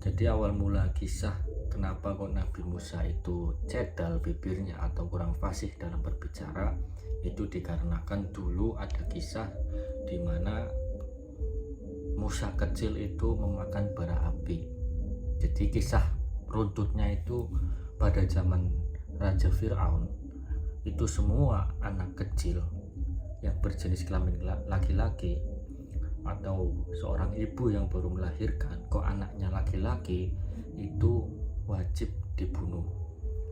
Jadi awal mula kisah kenapa kok Nabi Musa itu cedal bibirnya atau kurang fasih dalam berbicara itu dikarenakan dulu ada kisah di mana Musa kecil itu memakan bara api. Jadi kisah runtutnya itu pada zaman Raja Fir'aun itu semua anak kecil yang berjenis kelamin laki-laki atau seorang ibu yang baru melahirkan kok anaknya laki-laki itu wajib dibunuh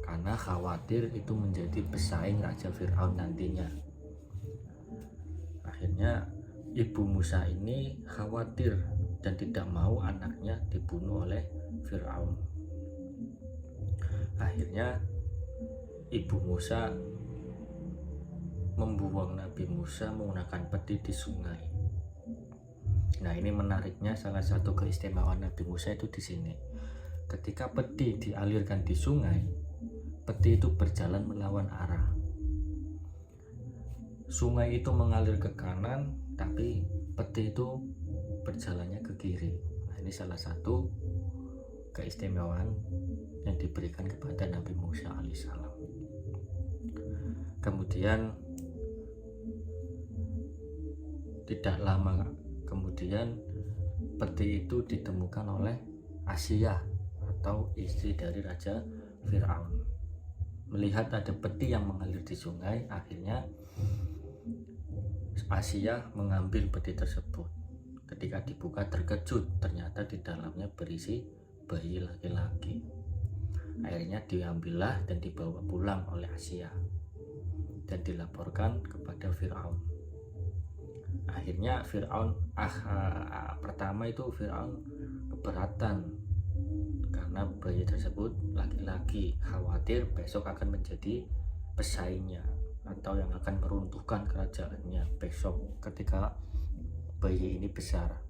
karena khawatir itu menjadi pesaing Raja Fir'aun nantinya. Akhirnya ibu Musa ini khawatir dan tidak mau anaknya dibunuh oleh Fir'aun. Akhirnya ibu Musa membuang Nabi Musa menggunakan peti di sungai. Nah, ini menariknya, salah satu keistimewaan Nabi Musa itu di sini. Ketika peti dialirkan di sungai, peti itu berjalan melawan arah. Sungai itu mengalir ke kanan, tapi peti itu berjalannya ke kiri. Nah, ini salah satu keistimewaan yang diberikan kepada Nabi Musa alaihissalam. Kemudian tidak lama kemudian peti itu ditemukan oleh Asiyah atau istri dari Raja Fir'aun. Melihat ada peti yang mengalir di sungai, akhirnya Asiyah mengambil peti tersebut. Ketika dibuka terkejut, ternyata di dalamnya berisi bayi laki-laki. Akhirnya diambillah dan dibawa pulang oleh Asiyah dan dilaporkan kepada Fir'aun. Akhirnya Fir'aun pertama itu Fir'aun keberatan karena bayi tersebut laki-laki, khawatir besok akan menjadi pesaingnya atau yang akan meruntuhkan kerajaannya besok ketika bayi ini besar.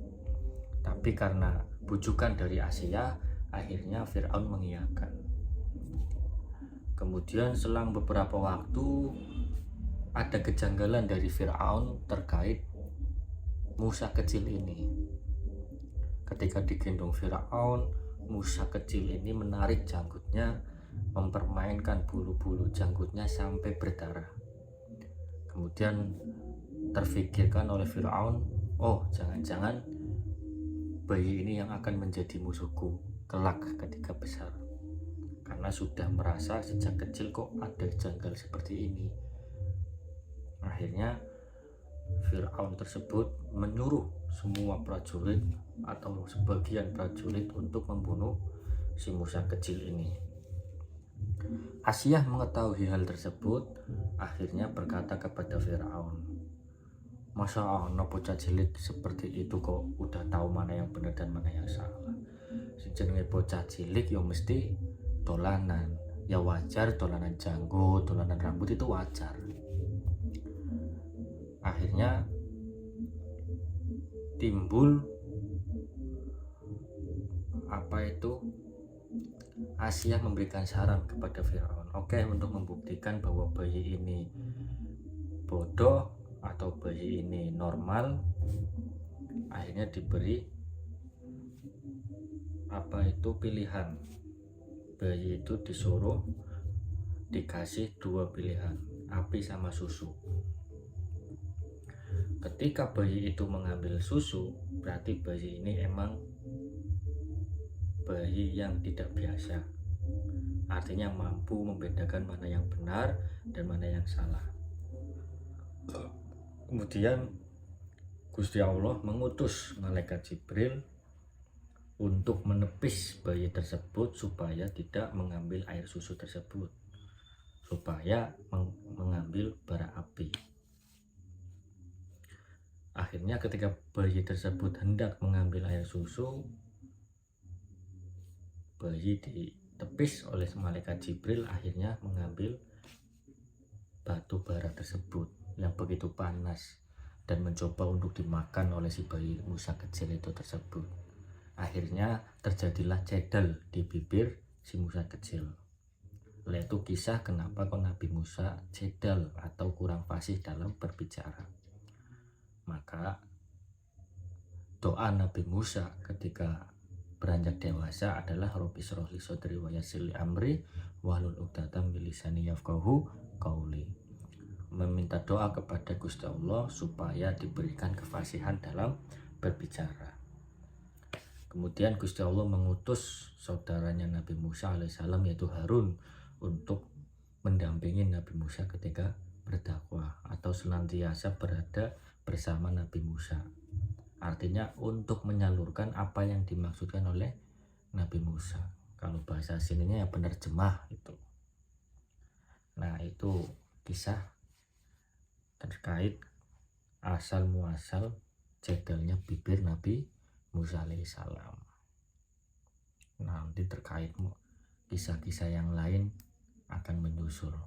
Tapi karena bujukan dari Asia, akhirnya Fir'aun mengiyakan. Kemudian selang beberapa waktu ada kejanggalan dari Fir'aun terkait Musa kecil ini. Ketika digendong Fir'aun, Musa kecil ini menarik janggutnya, mempermainkan bulu-bulu janggutnya sampai berdarah. Kemudian terfikirkan oleh Fir'aun, oh jangan-jangan bayi ini yang akan menjadi musuhku kelak ketika besar, karena sudah merasa sejak kecil kok ada janggal seperti ini. Akhirnya Fir'aun tersebut menyuruh semua prajurit atau sebagian prajurit untuk membunuh si Musa kecil ini. Asiyah mengetahui hal tersebut, akhirnya berkata kepada Fir'aun, masa ana bocah cilik seperti itu kok udah tahu mana yang benar dan mana yang salah. Jenenge bocah cilik ya mesti dolanan, ya wajar dolanan janggut, dolanan rambut itu wajar. Akhirnya timbul Asiyah memberikan saran kepada Fir'aun, oke, untuk membuktikan bahwa bayi ini bodoh atau bayi ini normal, akhirnya diberi pilihan. Bayi itu disuruh dikasih dua pilihan, api sama susu. Ketika bayi itu mengambil susu, berarti bayi ini emang bayi yang tidak biasa, artinya mampu membedakan mana yang benar dan mana yang salah. Kemudian Gusti Allah mengutus malaikat Jibril untuk menepis bayi tersebut supaya tidak mengambil air susu tersebut, supaya mengambil bara api. Akhirnya ketika bayi tersebut hendak mengambil air susu, bayi ditepis oleh malaikat Jibril, akhirnya mengambil batu bara tersebut yang begitu panas dan mencoba untuk dimakan oleh si bayi Musa kecil itu tersebut. Akhirnya terjadilah cedal di bibir si Musa kecil. Itu kisah kenapa kok Nabi Musa cedal atau kurang fasih dalam berbicara. Maka doa Nabi Musa ketika beranjak dewasa adalah Rabbi shrah li sadri wa yassir li amri wahlul 'uqdatam min lisani yafqahu qauli. Meminta doa kepada Gusti Allah supaya diberikan kefasihan dalam berbicara. Kemudian Gusti Allah mengutus saudaranya Nabi Musa alaihissalam yaitu Harun untuk mendampingi Nabi Musa ketika berdakwah atau senantiasa berada bersama Nabi Musa. Artinya untuk menyalurkan apa yang dimaksudkan oleh Nabi Musa. Kalau bahasa sininya ya penerjemah itu. Nah, itu kisah terkait asal muasal jegalnya bibir Nabi Musa alaihissalam. Nanti terkait kisah-kisah yang lain akan menyusul.